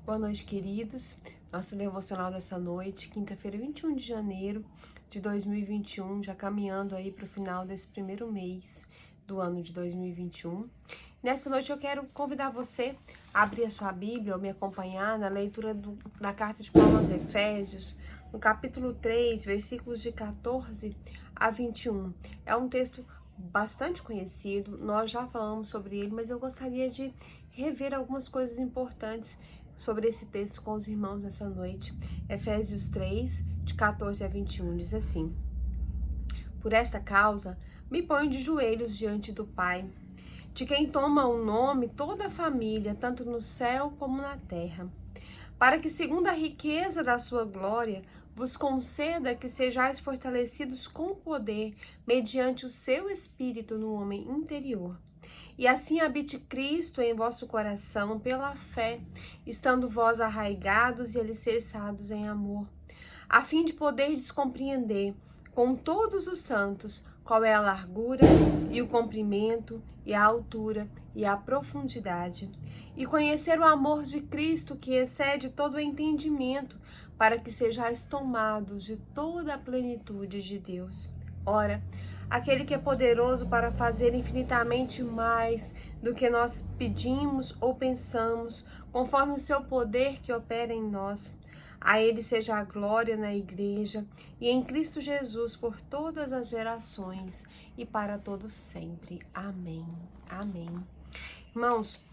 Boa noite, queridos. Nosso devocional dessa noite, quinta-feira, 21 de janeiro de 2021, já caminhando aí para o final desse primeiro mês do ano de 2021. Nessa noite eu quero convidar você a abrir a sua Bíblia ou me acompanhar na leitura da carta de Paulo aos Efésios, no capítulo 3, versículos de 14 a 21. É um texto bastante conhecido, nós já falamos sobre ele, mas eu gostaria de rever algumas coisas importantes sobre esse texto com os irmãos nessa noite. Efésios 3, de 14 a 21, diz assim: Por esta causa, me ponho de joelhos diante do Pai, de quem toma o nome toda a família, tanto no céu como na terra, para que, segundo a riqueza da sua glória, vos conceda que sejais fortalecidos com poder, mediante o seu Espírito no homem interior. E assim habite Cristo em vosso coração pela fé, estando vós arraigados e alicerçados em amor, a fim de poderdes compreender com todos os santos qual é a largura e o comprimento e a altura e a profundidade, e conhecer o amor de Cristo que excede todo o entendimento, para que sejais tomados de toda a plenitude de Deus. Ora, aquele que é poderoso para fazer infinitamente mais do que nós pedimos ou pensamos, conforme o seu poder que opera em nós. A ele seja a glória na igreja e em Cristo Jesus por todas as gerações e para todos sempre. Amém. Amém. Irmãos,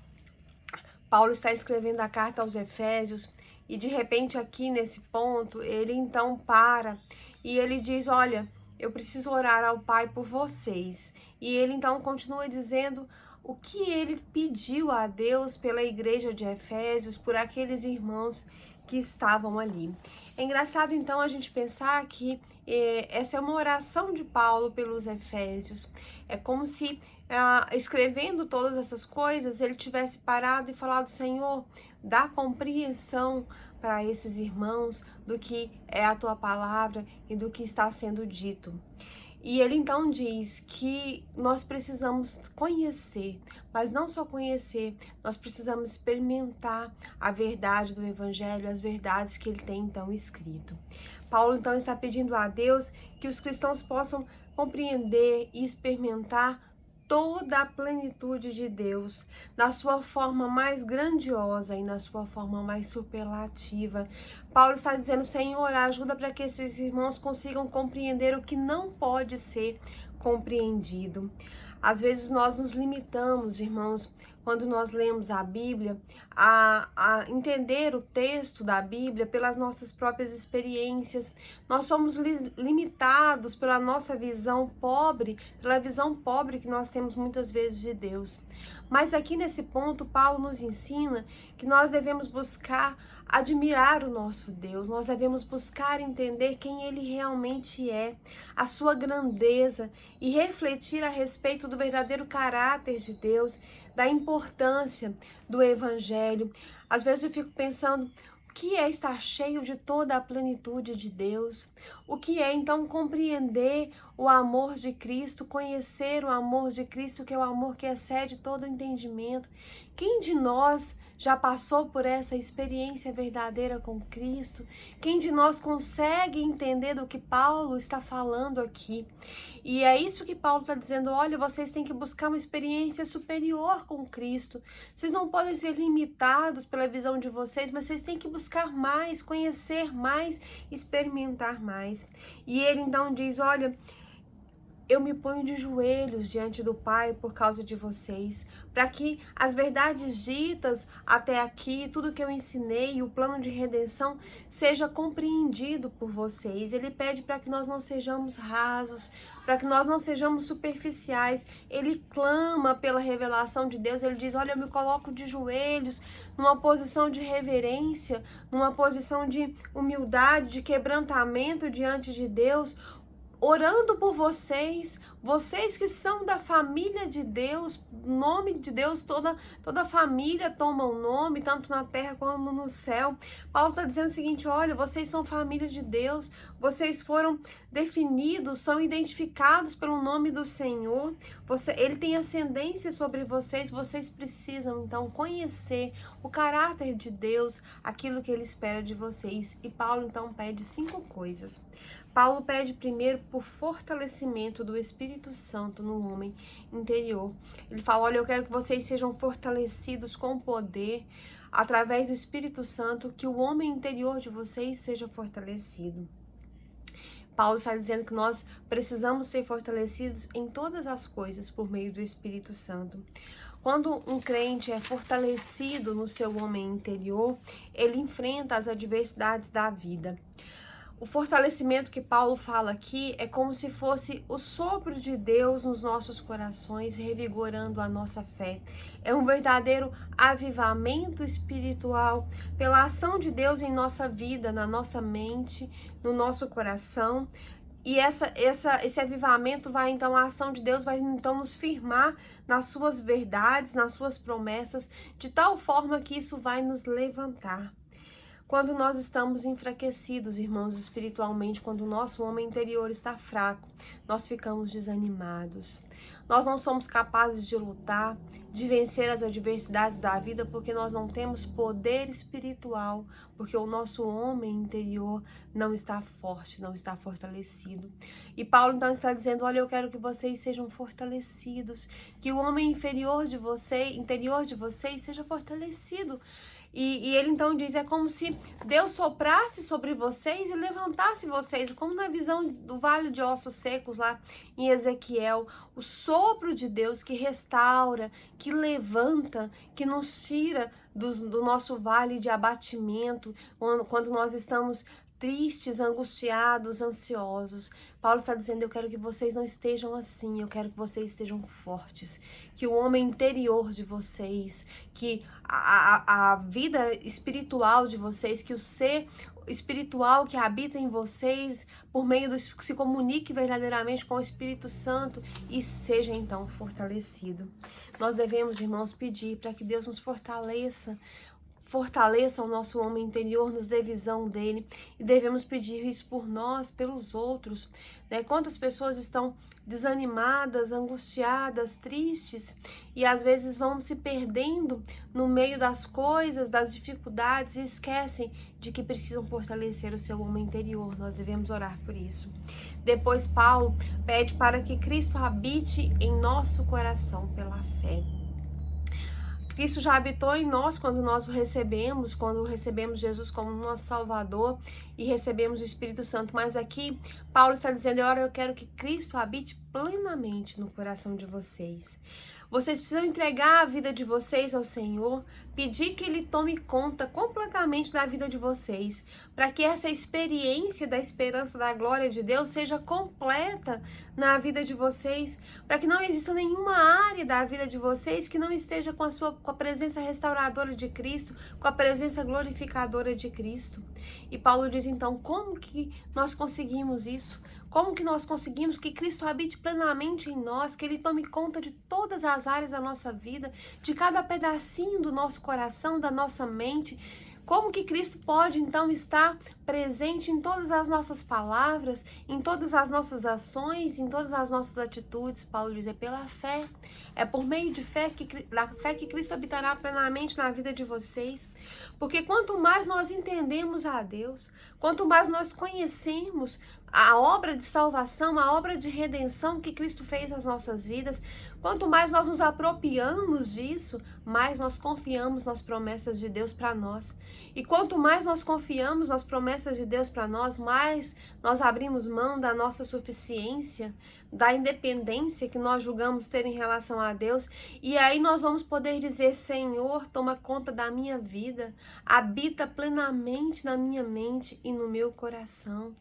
Paulo está escrevendo a carta aos Efésios e de repente aqui nesse ponto ele então para e ele diz: olha, eu preciso orar ao Pai por vocês. E ele então continua dizendo o que ele pediu a Deus pela igreja de Efésios, por aqueles irmãos que estavam ali. É engraçado então a gente pensar que essa é uma oração de Paulo pelos Efésios. É como se escrevendo todas essas coisas ele tivesse parado e falado: Senhor, dá compreensão para esses irmãos do que é a tua palavra e do que está sendo dito. E ele então diz que nós precisamos conhecer, mas não só conhecer, nós precisamos experimentar a verdade do Evangelho, as verdades que ele tem então escrito. Paulo então está pedindo a Deus que os cristãos possam compreender e experimentar toda a plenitude de Deus, na sua forma mais grandiosa e na sua forma mais superlativa. Paulo está dizendo: Senhor, ajuda para que esses irmãos consigam compreender o que não pode ser compreendido. Às vezes nós nos limitamos, irmãos, quando nós lemos a Bíblia, a entender o texto da Bíblia pelas nossas próprias experiências. Nós somos limitados pela nossa visão pobre, pela visão pobre que nós temos muitas vezes de Deus. Mas aqui nesse ponto, Paulo nos ensina que nós devemos buscar admirar o nosso Deus, nós devemos buscar entender quem Ele realmente é, a sua grandeza e refletir a respeito do verdadeiro caráter de Deus, da importância do Evangelho. Às vezes eu fico pensando, o que é estar cheio de toda a plenitude de Deus? O que é então compreender o amor de Cristo, conhecer o amor de Cristo, que é o amor que excede todo o entendimento? Quem de nós já passou por essa experiência verdadeira com Cristo? Quem de nós consegue entender do que Paulo está falando aqui? E é isso que Paulo está dizendo: olha, vocês têm que buscar uma experiência superior com Cristo. Vocês não podem ser limitados pela visão de vocês, mas vocês têm que buscar mais, conhecer mais, experimentar mais. E ele então diz: olha, eu me ponho de joelhos diante do Pai por causa de vocês, para que as verdades ditas até aqui, tudo que eu ensinei, o plano de redenção, seja compreendido por vocês. Ele pede para que nós não sejamos rasos, para que nós não sejamos superficiais. Ele clama pela revelação de Deus. Ele diz: olha, eu me coloco de joelhos, numa posição de reverência, numa posição de humildade, de quebrantamento diante de Deus, orando por vocês, vocês que são da família de Deus, nome de Deus, toda família toma um nome, tanto na terra como no céu. Paulo está dizendo o seguinte: olha, vocês são família de Deus, vocês foram definidos, são identificados pelo nome do Senhor, Ele tem ascendência sobre vocês, vocês precisam então conhecer o caráter de Deus, aquilo que Ele espera de vocês. E Paulo então pede 5 coisas. Paulo pede primeiro por fortalecimento do Espírito Santo no homem interior. Ele fala: olha, eu quero que vocês sejam fortalecidos com poder através do Espírito Santo, que o homem interior de vocês seja fortalecido. Paulo está dizendo que nós precisamos ser fortalecidos em todas as coisas por meio do Espírito Santo. Quando um crente é fortalecido no seu homem interior, ele enfrenta as adversidades da vida. O fortalecimento que Paulo fala aqui é como se fosse o sopro de Deus nos nossos corações, revigorando a nossa fé. É um verdadeiro avivamento espiritual pela ação de Deus em nossa vida, na nossa mente, no nosso coração. E esse avivamento vai então, a ação de Deus vai então nos firmar nas suas verdades, nas suas promessas, de tal forma que isso vai nos levantar. Quando nós estamos enfraquecidos, irmãos, espiritualmente, quando o nosso homem interior está fraco, nós ficamos desanimados. Nós não somos capazes de lutar, de vencer as adversidades da vida, porque nós não temos poder espiritual, porque o nosso homem interior não está forte, não está fortalecido. E Paulo então está dizendo: olha, eu quero que vocês sejam fortalecidos, que o homem interior de vocês seja fortalecido. E ele então diz: é como se Deus soprasse sobre vocês e levantasse vocês, como na visão do vale de ossos secos lá em Ezequiel, o sopro de Deus que restaura, que levanta, que nos tira do nosso vale de abatimento, quando nós estamos tristes, angustiados, ansiosos. Paulo está dizendo: eu quero que vocês não estejam assim, eu quero que vocês estejam fortes, que o homem interior de vocês, que a vida espiritual de vocês, que o ser espiritual que habita em vocês, por meio do se comunique verdadeiramente com o Espírito Santo e seja então fortalecido. Nós devemos, irmãos, pedir para que Deus nos fortaleça o nosso homem interior, nos dê visão dele, e devemos pedir isso por nós, pelos outros, né? Quantas pessoas estão desanimadas, angustiadas, tristes, e às vezes vão se perdendo no meio das coisas, das dificuldades, e esquecem de que precisam fortalecer o seu homem interior. Nós devemos orar por isso. Depois Paulo pede para que Cristo habite em nosso coração pela fé. Cristo já habitou em nós quando recebemos Jesus como nosso Salvador e recebemos o Espírito Santo. Mas aqui, Paulo está dizendo: agora eu quero que Cristo habite plenamente no coração de vocês. Vocês precisam entregar a vida de vocês ao Senhor, pedir que Ele tome conta completamente da vida de vocês, para que essa experiência da esperança da glória de Deus seja completa na vida de vocês, para que não exista nenhuma área da vida de vocês que não esteja com a presença restauradora de Cristo, com a presença glorificadora de Cristo. E Paulo diz então: como que nós conseguimos isso? Como que nós conseguimos que Cristo habite plenamente em nós, que Ele tome conta de todas as áreas da nossa vida, de cada pedacinho do nosso coração, da nossa mente? Como que Cristo pode, então, estar presente em todas as nossas palavras, em todas as nossas ações, em todas as nossas atitudes? Paulo diz: é pela fé. É por meio da fé que Cristo habitará plenamente na vida de vocês. Porque quanto mais nós entendemos a Deus, quanto mais nós conhecemos a obra de salvação, a obra de redenção que Cristo fez nas nossas vidas, quanto mais nós nos apropriamos disso, mais nós confiamos nas promessas de Deus para nós. E quanto mais nós confiamos nas promessas de Deus para nós, mais nós abrimos mão da nossa suficiência, da independência que nós julgamos ter em relação a Deus. E aí nós vamos poder dizer: Senhor, toma conta da minha vida, habita plenamente na minha mente e no meu coração.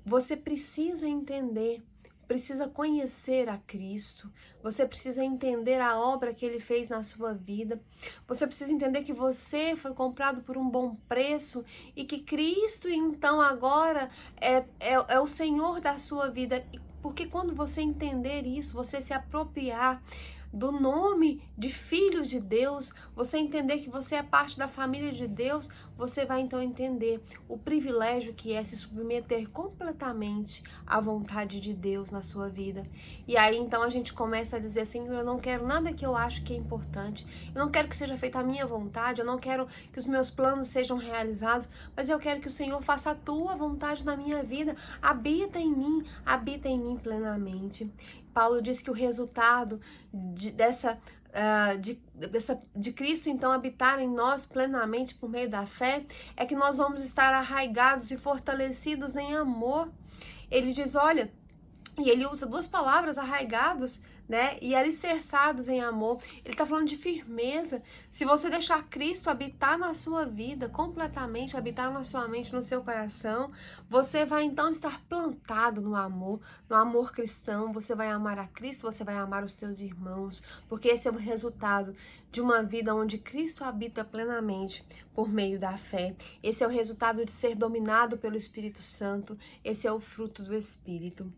Você precisa entender precisa conhecer a Cristo, você precisa entender a obra que Ele fez na sua vida, você precisa entender que você foi comprado por um bom preço e que Cristo, então, agora é o Senhor da sua vida. Porque quando você entender isso, você se apropriar do nome de filho de Deus, você entender que você é parte da família de Deus, você vai então entender o privilégio que é se submeter completamente à vontade de Deus na sua vida. E aí então a gente começa a dizer: Senhor, eu não quero nada que eu acho que é importante, eu não quero que seja feita a minha vontade, eu não quero que os meus planos sejam realizados, mas eu quero que o Senhor faça a tua vontade na minha vida, habita em mim plenamente. Paulo diz que o resultado de Cristo então habitar em nós plenamente por meio da fé é que nós vamos estar arraigados e fortalecidos em amor. Ele diz, olha, e ele usa duas palavras, arraigados, né, e alicerçados em amor. Ele está falando de firmeza. Se você deixar Cristo habitar na sua vida completamente, habitar na sua mente, no seu coração, você vai então estar plantado no amor cristão. Você vai amar a Cristo, você vai amar os seus irmãos, porque esse é o resultado de uma vida onde Cristo habita plenamente por meio da fé. Esse é o resultado de ser dominado pelo Espírito Santo. Esse é o fruto do Espírito.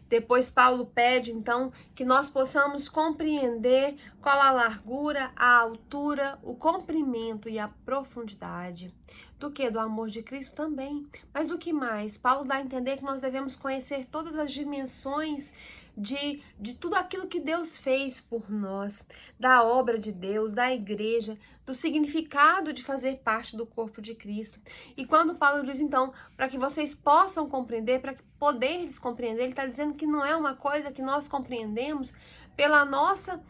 Depois Paulo pede, então, que nós possamos compreender qual a largura, a altura, o comprimento e a profundidade. Do que? Do amor de Cristo também. Mas do que mais? Paulo dá a entender que nós devemos conhecer todas as dimensões de tudo aquilo que Deus fez por nós, da obra de Deus, da igreja, do significado de fazer parte do corpo de Cristo. E quando Paulo diz, então, para que vocês possam compreender, para poderes compreender, ele está dizendo que não é uma coisa que nós compreendemos pela nossa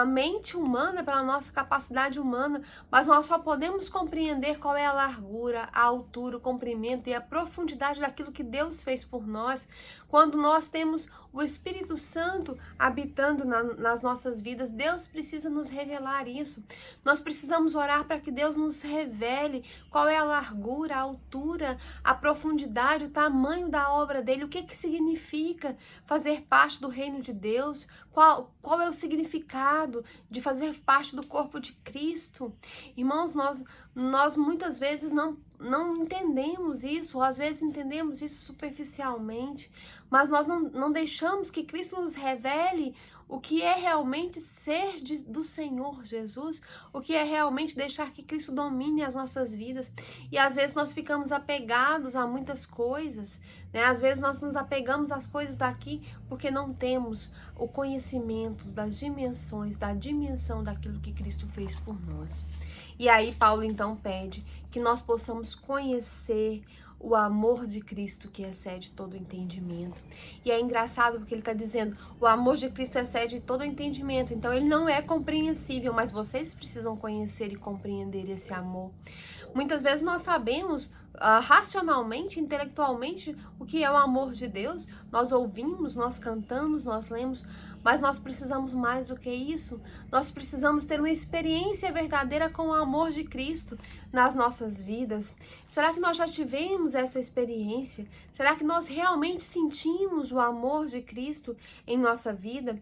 mente humana, pela nossa capacidade humana, mas nós só podemos compreender qual é a largura, a altura, o comprimento e a profundidade daquilo que Deus fez por nós, quando nós temos o Espírito Santo habitando nas nossas vidas. Deus precisa nos revelar isso. Nós precisamos orar para que Deus nos revele qual é a largura, a altura, a profundidade, o tamanho da obra dele, o que que significa fazer parte do reino de Deus, qual é o significado de fazer parte do corpo de Cristo. Irmãos, nós muitas vezes não entendemos isso, ou às vezes entendemos isso superficialmente, mas nós não deixamos que Cristo nos revele o que é realmente ser do Senhor Jesus, o que é realmente deixar que Cristo domine as nossas vidas. E às vezes nós ficamos apegados a muitas coisas, né? Às vezes nós nos apegamos às coisas daqui porque não temos o conhecimento das dimensões, da dimensão daquilo que Cristo fez por nós. E aí Paulo então pede que nós possamos conhecer o amor de Cristo que excede todo entendimento. E é engraçado porque ele está dizendo, o amor de Cristo excede todo entendimento. Então ele não é compreensível, mas vocês precisam conhecer e compreender esse amor. Muitas vezes nós sabemos racionalmente, intelectualmente, o que é o amor de Deus. Nós ouvimos, nós cantamos, nós lemos, mas nós precisamos mais do que isso. Nós precisamos ter uma experiência verdadeira com o amor de Cristo nas nossas vidas. Será que nós já tivemos essa experiência? Será que nós realmente sentimos o amor de Cristo em nossa vida?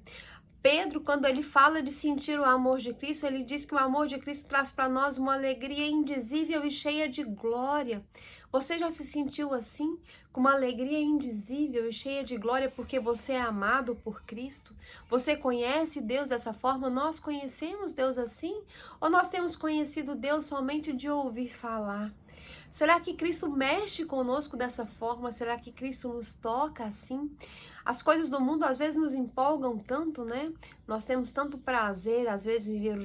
Pedro, quando ele fala de sentir o amor de Cristo, ele diz que o amor de Cristo traz para nós uma alegria indizível e cheia de glória. Você já se sentiu assim? Com uma alegria indizível e cheia de glória porque você é amado por Cristo? Você conhece Deus dessa forma? Nós conhecemos Deus assim? Ou nós temos conhecido Deus somente de ouvir falar? Será que Cristo mexe conosco dessa forma? Será que Cristo nos toca assim? As coisas do mundo às vezes nos empolgam tanto, né? Nós temos tanto prazer, às vezes, em ver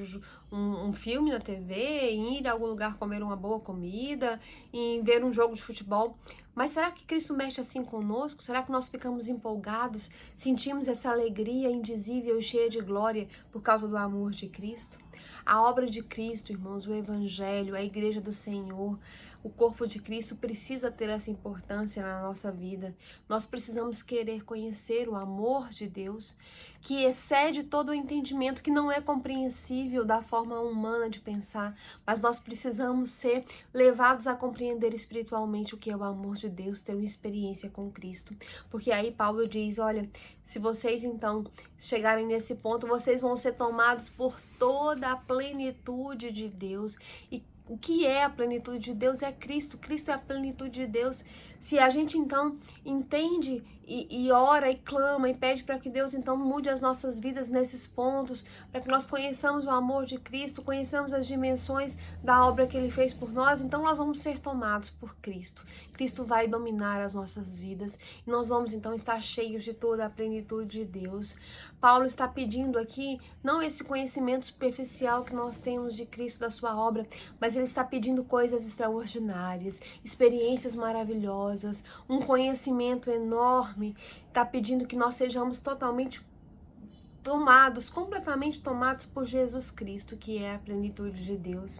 um filme na TV, em ir a algum lugar comer uma boa comida, em ver um jogo de futebol. Mas será que Cristo mexe assim conosco? Será que nós ficamos empolgados, sentimos essa alegria indizível e cheia de glória por causa do amor de Cristo? A obra de Cristo, irmãos, o Evangelho, a Igreja do Senhor, o corpo de Cristo precisa ter essa importância na nossa vida. Nós precisamos querer conhecer o amor de Deus, que excede todo o entendimento, que não é compreensível da forma humana de pensar, mas nós precisamos ser levados a compreender espiritualmente o que é o amor de Deus, ter uma experiência com Cristo. Porque aí Paulo diz, olha, se vocês então chegarem nesse ponto, vocês vão ser tomados por toda a plenitude de Deus. E o que é a plenitude de Deus? É Cristo. Cristo é a plenitude de Deus. Se a gente então entende e ora e clama e pede para que Deus então mude as nossas vidas nesses pontos, para que nós conheçamos o amor de Cristo, conheçamos as dimensões da obra que Ele fez por nós, então nós vamos ser tomados por Cristo. Cristo vai dominar as nossas vidas e nós vamos então estar cheios de toda a plenitude de Deus. Paulo está pedindo aqui não esse conhecimento superficial que nós temos de Cristo, da sua obra, mas ele está pedindo coisas extraordinárias, experiências maravilhosas, um conhecimento enorme. Está pedindo que nós sejamos totalmente tomados, completamente tomados por Jesus Cristo, que é a plenitude de Deus.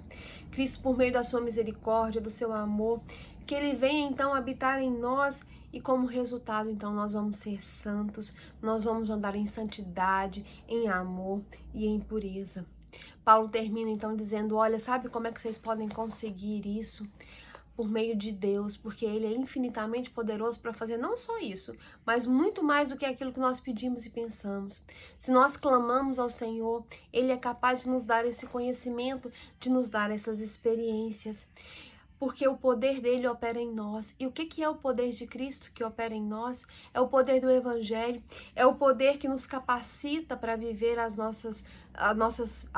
Cristo, por meio da sua misericórdia, do seu amor, que Ele venha então habitar em nós e como resultado, então, nós vamos ser santos, nós vamos andar em santidade, em amor e em pureza. Paulo termina então dizendo, olha, sabe como é que vocês podem conseguir isso? Por meio de Deus, porque Ele é infinitamente poderoso para fazer não só isso, mas muito mais do que aquilo que nós pedimos e pensamos. Se nós clamamos ao Senhor, Ele é capaz de nos dar esse conhecimento, de nos dar essas experiências, porque o poder dele opera em nós. E o que é o poder de Cristo que opera em nós? É o poder do Evangelho, é o poder que nos capacita para viver a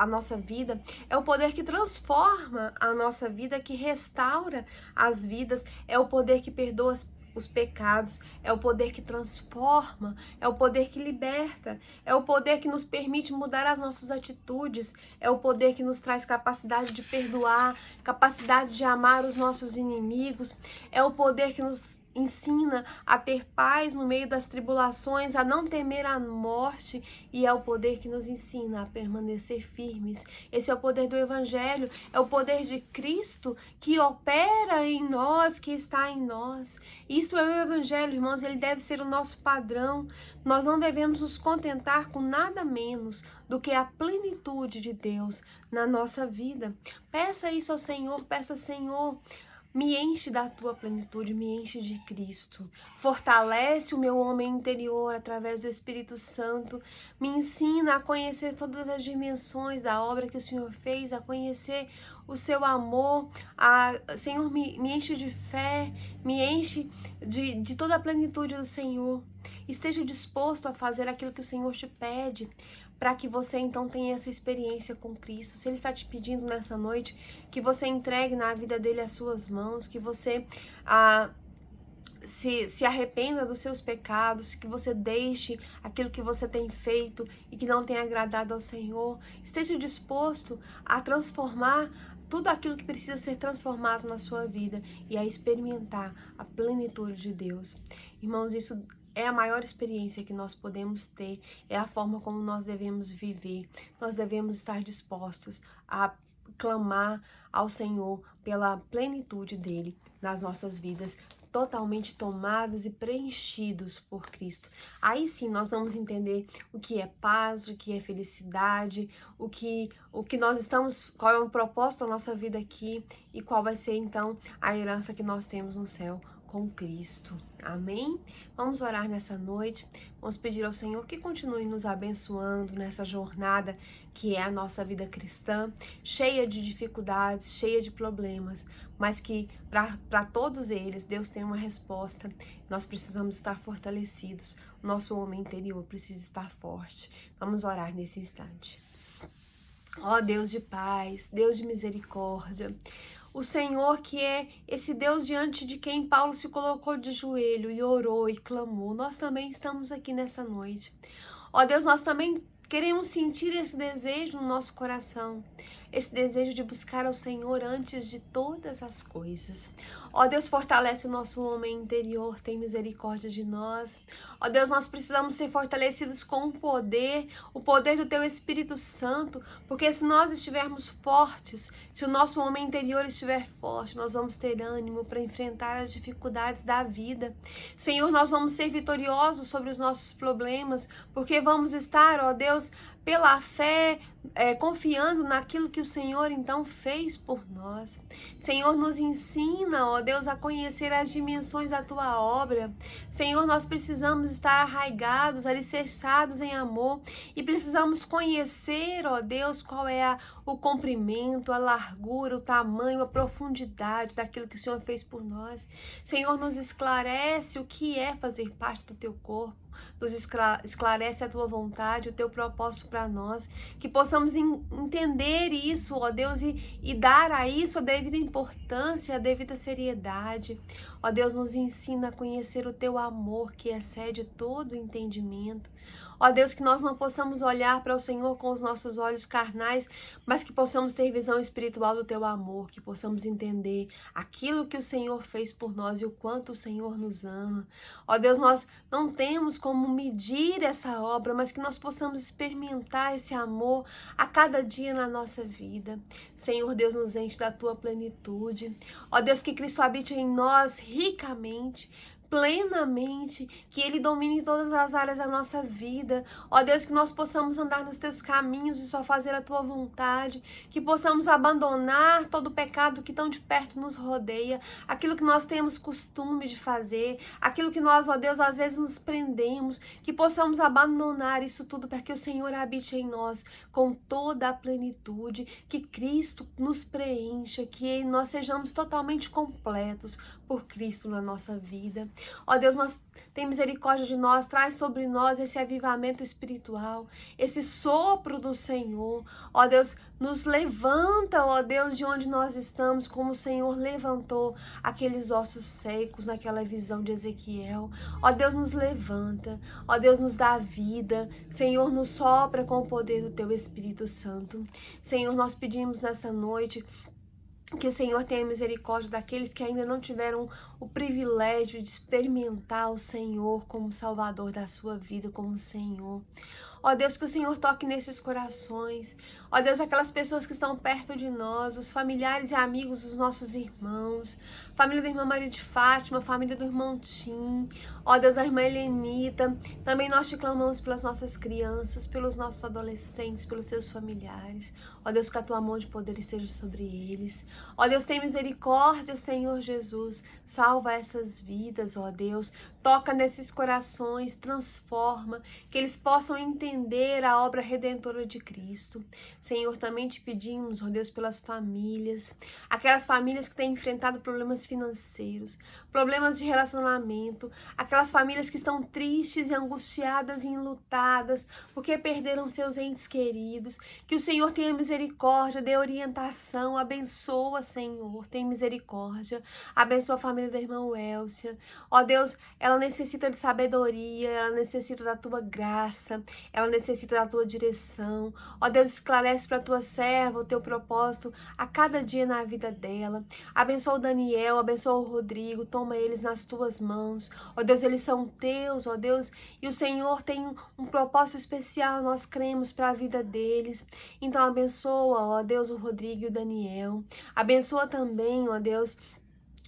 nossa vida, é o poder que transforma a nossa vida, que restaura as vidas, é o poder que perdoa os pecados, é o poder que transforma, é o poder que liberta, é o poder que nos permite mudar as nossas atitudes, é o poder que nos traz capacidade de perdoar, capacidade de amar os nossos inimigos, é o poder que nos ensina a ter paz no meio das tribulações, a não temer a morte, e é o poder que nos ensina a permanecer firmes. Esse é o poder do Evangelho, é o poder de Cristo que opera em nós, que está em nós. Isso é o Evangelho, irmãos, ele deve ser o nosso padrão. Nós não devemos nos contentar com nada menos do que a plenitude de Deus na nossa vida. Peça isso ao Senhor, peça, Senhor, me enche da tua plenitude, me enche de Cristo. Fortalece o meu homem interior através do Espírito Santo. Me ensina a conhecer todas as dimensões da obra que o Senhor fez, a conhecer o seu amor. Senhor, me enche de fé, me enche de toda a plenitude do Senhor. Esteja disposto a fazer aquilo que o Senhor te pede, para que você então tenha essa experiência com Cristo. Se Ele está te pedindo nessa noite, que você entregue na vida dele as suas mãos, que você se arrependa dos seus pecados, que você deixe aquilo que você tem feito e que não tem agradado ao Senhor. Esteja disposto a transformar tudo aquilo que precisa ser transformado na sua vida e a experimentar a plenitude de Deus. Irmãos, isso é a maior experiência que nós podemos ter, é a forma como nós devemos viver. Nós devemos estar dispostos a clamar ao Senhor pela plenitude dele nas nossas vidas, totalmente tomados e preenchidos por Cristo. Aí sim nós vamos entender o que é paz, o que é felicidade, o que nós estamos, qual é o propósito da nossa vida aqui e qual vai ser então a herança que nós temos no céu com Cristo. Amém? Vamos orar nessa noite, vamos pedir ao Senhor que continue nos abençoando nessa jornada que é a nossa vida cristã, cheia de dificuldades, cheia de problemas, mas que para todos eles Deus tem uma resposta. Nós precisamos estar fortalecidos, o nosso homem interior precisa estar forte. Vamos orar nesse instante. Ó Deus de paz, Deus de misericórdia, o Senhor que é esse Deus diante de quem Paulo se colocou de joelho e orou e clamou, nós também estamos aqui nessa noite. Ó Deus, nós também queremos sentir esse desejo no nosso coração esse desejo de buscar ao Senhor antes de todas as coisas. Ó Deus, fortalece o nosso homem interior, tem misericórdia de nós. Ó Deus, nós precisamos ser fortalecidos com o poder do Teu Espírito Santo, porque se nós estivermos fortes, se o nosso homem interior estiver forte, nós vamos ter ânimo para enfrentar as dificuldades da vida. Senhor, nós vamos ser vitoriosos sobre os nossos problemas, porque vamos estar, ó Deus, pela fé, confiando naquilo que o Senhor então fez por nós. Senhor, nos ensina, ó Deus, a conhecer as dimensões da Tua obra. Senhor, nós precisamos estar arraigados, alicerçados em amor e precisamos conhecer, ó Deus, qual é o comprimento, a largura, o tamanho, a profundidade daquilo que o Senhor fez por nós. Senhor, nos esclarece o que é fazer parte do Teu corpo. Nos esclarece a Tua vontade, o Teu propósito para nós, que possamos entender isso, ó Deus, e dar a isso a devida importância, a devida seriedade. Ó Deus, nos ensina a conhecer o Teu amor, que excede todo o entendimento. Ó Deus, que nós não possamos olhar para o Senhor com os nossos olhos carnais, mas que possamos ter visão espiritual do Teu amor, que possamos entender aquilo que o Senhor fez por nós e o quanto o Senhor nos ama. Ó Deus, nós não temos como medir essa obra, mas que nós possamos experimentar esse amor a cada dia na nossa vida. Senhor Deus, nos enche da Tua plenitude. Ó Deus, que Cristo habite em nós ricamente, plenamente, que Ele domine todas as áreas da nossa vida. Ó Deus, que nós possamos andar nos Teus caminhos e só fazer a Tua vontade, que possamos abandonar todo o pecado que tão de perto nos rodeia, aquilo que nós temos costume de fazer, aquilo que nós, ó Deus, às vezes nos prendemos, que possamos abandonar isso tudo para que o Senhor habite em nós com toda a plenitude, que Cristo nos preencha, que nós sejamos totalmente completos por Cristo na nossa vida. Ó Deus, tem misericórdia de nós, traz sobre nós esse avivamento espiritual, esse sopro do Senhor. Ó Deus, nos levanta, ó Deus, de onde nós estamos, como o Senhor levantou aqueles ossos secos naquela visão de Ezequiel. Ó Deus, nos levanta, ó Deus, nos dá vida. Senhor, nos sopra com o poder do Teu Espírito Santo. Senhor, nós pedimos nessa noite que o Senhor tenha misericórdia daqueles que ainda não tiveram o privilégio de experimentar o Senhor como Salvador da sua vida, como Senhor. Ó Deus, que o Senhor toque nesses corações. Ó Deus, aquelas pessoas que estão perto de nós, os familiares e amigos dos nossos irmãos, família da irmã Maria de Fátima, família do irmão Tim, ó Deus, a irmã Helenita. Também nós te clamamos pelas nossas crianças, pelos nossos adolescentes, pelos seus familiares. Ó Deus, que a Tua mão de poder esteja sobre eles. Ó Deus, tem misericórdia, Senhor Jesus. Salva essas vidas, ó Deus. Toca nesses corações, transforma, que eles possam entender a obra redentora de Cristo. Senhor, também te pedimos, ó Deus, pelas famílias, aquelas famílias que têm enfrentado problemas financeiros, problemas de relacionamento, aquelas famílias que estão tristes e angustiadas e enlutadas porque perderam seus entes queridos. Que o Senhor tenha misericórdia, dê orientação, abençoa, Senhor, tem misericórdia, abençoa a família da irmã Elcia. Ó Deus, ela necessita de sabedoria, ela necessita da Tua graça, ela necessita da Tua direção. Ó Deus, esclarece para a Tua serva o Teu propósito a cada dia na vida dela. Abençoa o Daniel, abençoa o Rodrigo, toma eles nas Tuas mãos. Ó Deus, eles são Teus, ó Deus, e o Senhor tem um propósito especial, nós cremos, para a vida deles. Então abençoa, ó Deus, o Rodrigo e o Daniel. Abençoa também, ó Deus,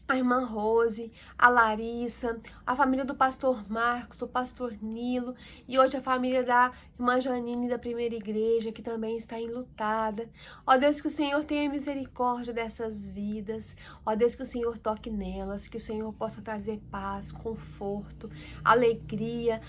a irmã Rose, a Larissa, a família do pastor Marcos, do pastor Nilo e hoje a família da irmã Janine da primeira igreja, que também está enlutada. Ó Deus, que o Senhor tenha misericórdia dessas vidas. Ó Deus, que o Senhor toque nelas, que o Senhor possa trazer paz, conforto, alegria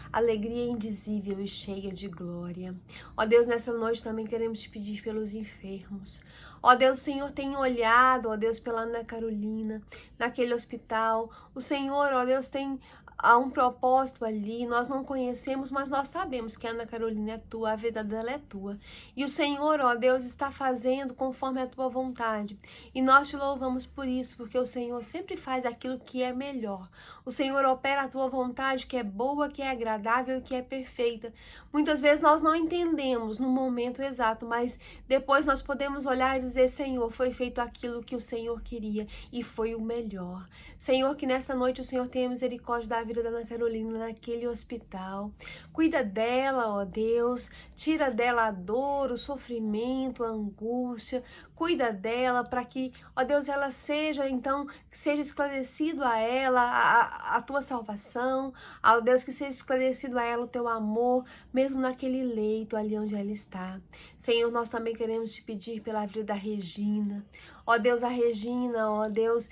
indizível e cheia de glória. Ó Deus, nessa noite também queremos te pedir pelos enfermos. Ó Deus, o Senhor tem olhado, ó Deus, pela Ana Carolina, naquele hospital. O Senhor, ó Deus, tem há um propósito ali, nós não conhecemos, mas nós sabemos que a Ana Carolina é tua, a vida dela é tua. E o Senhor, ó Deus, está fazendo conforme a tua vontade. E nós te louvamos por isso, porque o Senhor sempre faz aquilo que é melhor. O Senhor opera a tua vontade, que é boa, que é agradável e que é perfeita. Muitas vezes nós não entendemos no momento exato, mas depois nós podemos olhar e dizer: Senhor, foi feito aquilo que o Senhor queria e foi o melhor. Senhor, que nessa noite o Senhor tenha misericórdia da vida da Ana Carolina naquele hospital. Cuida dela, ó Deus, tira dela a dor, o sofrimento, a angústia. Cuida dela para que, ó Deus, ela seja, então, que seja esclarecido a ela a tua salvação, ó Deus, que seja esclarecido a ela o teu amor, mesmo naquele leito ali onde ela está. Senhor, nós também queremos te pedir pela vida da Regina. Ó Deus, a Regina, ó Deus,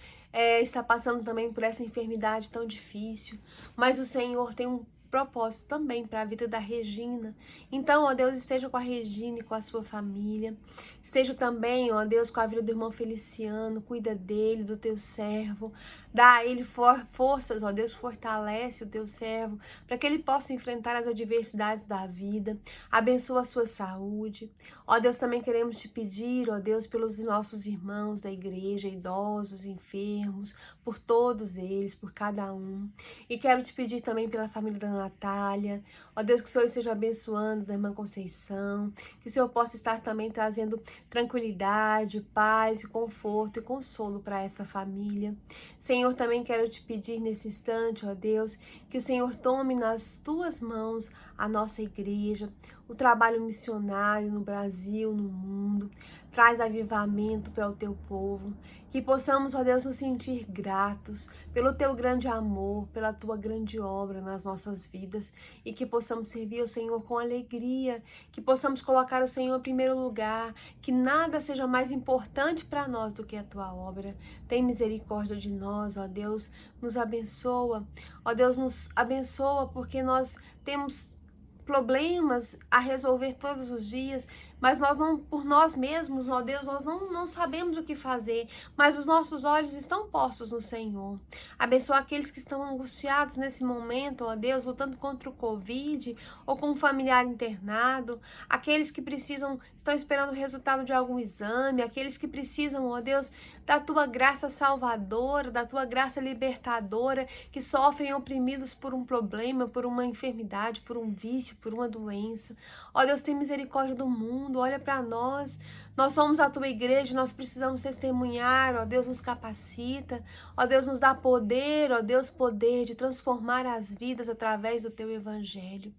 está passando também por essa enfermidade tão difícil, mas o Senhor tem um propósito também para a vida da Regina. Então, ó Deus, esteja com a Regina e com a sua família. Esteja também, ó Deus, com a vida do irmão Feliciano. Cuida dele, do teu servo. Dá a ele forças, ó Deus, fortalece o teu servo para que ele possa enfrentar as adversidades da vida. Abençoa a sua saúde. Ó Deus, também queremos te pedir, ó Deus, pelos nossos irmãos da igreja, idosos, enfermos, por todos eles, por cada um. E quero te pedir também pela família da Natália. Ó Deus, que o Senhor esteja abençoando a irmã Conceição, que o Senhor possa estar também trazendo tranquilidade, paz, conforto e consolo para essa família. Senhor, também quero te pedir nesse instante, ó Deus, que o Senhor tome nas tuas mãos a nossa igreja, o trabalho missionário no Brasil, no mundo. Traz avivamento para o teu povo, que possamos, ó Deus, nos sentir gratos pelo teu grande amor, pela tua grande obra nas nossas vidas, e que possamos servir o Senhor com alegria, que possamos colocar o Senhor em primeiro lugar, que nada seja mais importante para nós do que a tua obra. Tem misericórdia de nós, ó Deus, nos abençoa. Ó Deus, nos abençoa porque nós temos problemas a resolver todos os dias, mas nós não, por nós mesmos, ó Deus, nós não sabemos o que fazer, mas os nossos olhos estão postos no Senhor. Abençoa aqueles que estão angustiados nesse momento, ó Deus, lutando contra o Covid ou com um familiar internado, aqueles que estão esperando o resultado de algum exame, aqueles que precisam, ó Deus, da tua graça salvadora, da tua graça libertadora, que sofrem oprimidos por um problema, por uma enfermidade, por um vício, por uma doença. Ó Deus, tem misericórdia do mundo, olha para nós. Nós somos a tua igreja, nós precisamos testemunhar, ó Deus, nos capacita, ó Deus, nos dá poder, ó Deus, poder de transformar as vidas através do teu evangelho.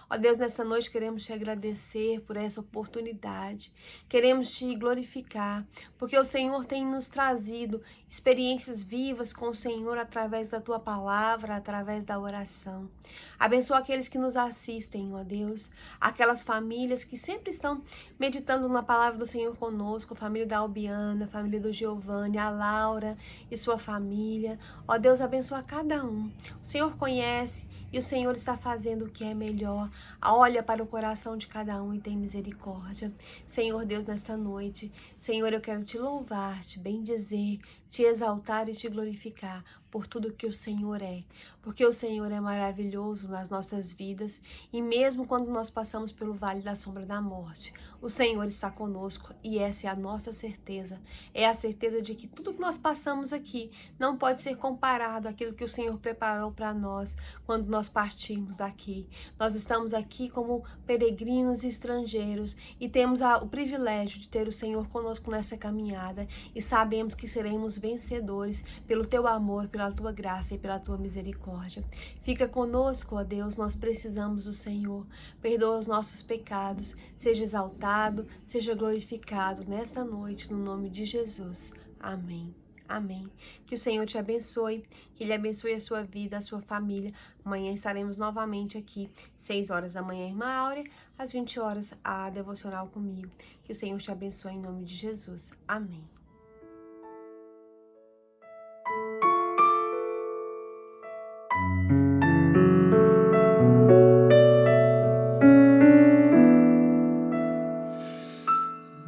Ó Deus, nessa noite queremos te agradecer por essa oportunidade, queremos te glorificar, porque o Senhor tem nos trazido experiências vivas com o Senhor através da tua palavra, através da oração. Abençoa aqueles que nos assistem, ó Deus, aquelas famílias que sempre estão meditando na palavra do Senhor conosco, a família da Albiana, a família do Giovanni, a Laura e sua família. Ó Deus, abençoa cada um. O Senhor conhece e o Senhor está fazendo o que é melhor. Olha para o coração de cada um e tem misericórdia. Senhor Deus, nesta noite, Senhor, eu quero te louvar, te bendizer, te exaltar e te glorificar por tudo que o Senhor é, porque o Senhor é maravilhoso nas nossas vidas e mesmo quando nós passamos pelo vale da sombra da morte, o Senhor está conosco e essa é a nossa certeza, é a certeza de que tudo que nós passamos aqui não pode ser comparado àquilo que o Senhor preparou para nós quando nós partirmos daqui. Nós estamos aqui como peregrinos e estrangeiros e temos o privilégio de ter o Senhor conosco nessa caminhada e sabemos que seremos vencedores pelo teu amor, pela tua graça e pela tua misericórdia. Fica conosco, ó Deus, nós precisamos do Senhor. Perdoa os nossos pecados, seja exaltado, seja glorificado nesta noite, no nome de Jesus. Amém. Amém. Que o Senhor te abençoe, que Ele abençoe a sua vida, a sua família. Amanhã estaremos novamente aqui, 6 horas da manhã, irmã Áurea, às 20 horas, a devocional comigo. Que o Senhor te abençoe em nome de Jesus. Amém.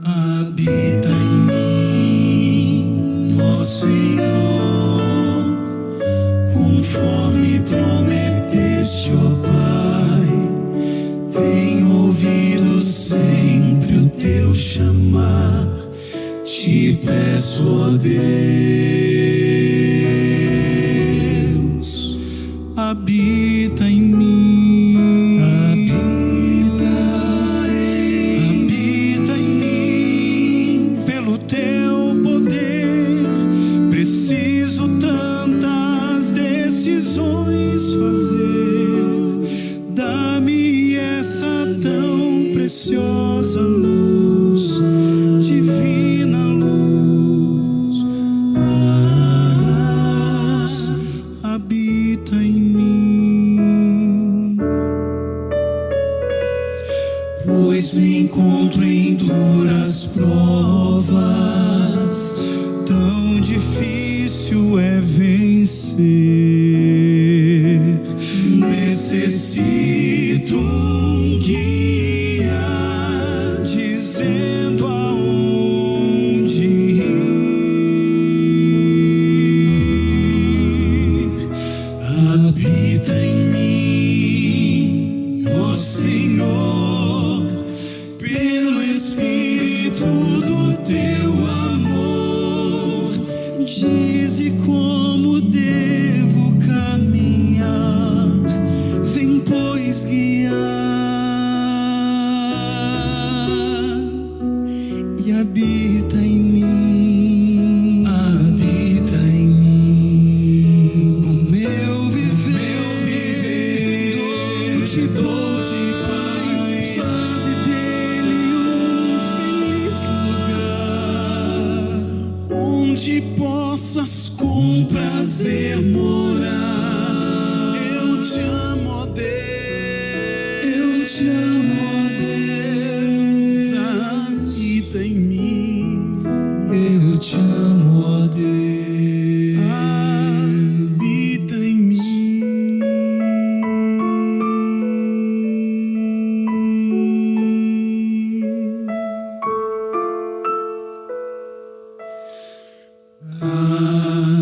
Habita em mim, ó Senhor, com conforme prometeste, ó Pai. Tenho ouvido sempre o teu chamar, te peço, ó Deus, habita em mim, habita em mim, pelo teu poder. Preciso tantas decisões fazer, dá-me essa tão preciosa luz, divina luz, habita em mim. Pois me encontro em duras provas, tão difícil é vencer. Necessito um guia, dizendo aonde ir. Habita em mim, ó Senhor, pelo Espírito do teu amor. Dize como devo caminhar, vem pois guiar, e habita em mim, habita em mim. O meu viver, dou-te, Pai, faze dele um feliz lugar, onde possas com prazer morar. Eu te amo, ó Deus, eu te amo, ó Deus, habita em mim. Eu te amo, ó Deus, habita em mim. Ah.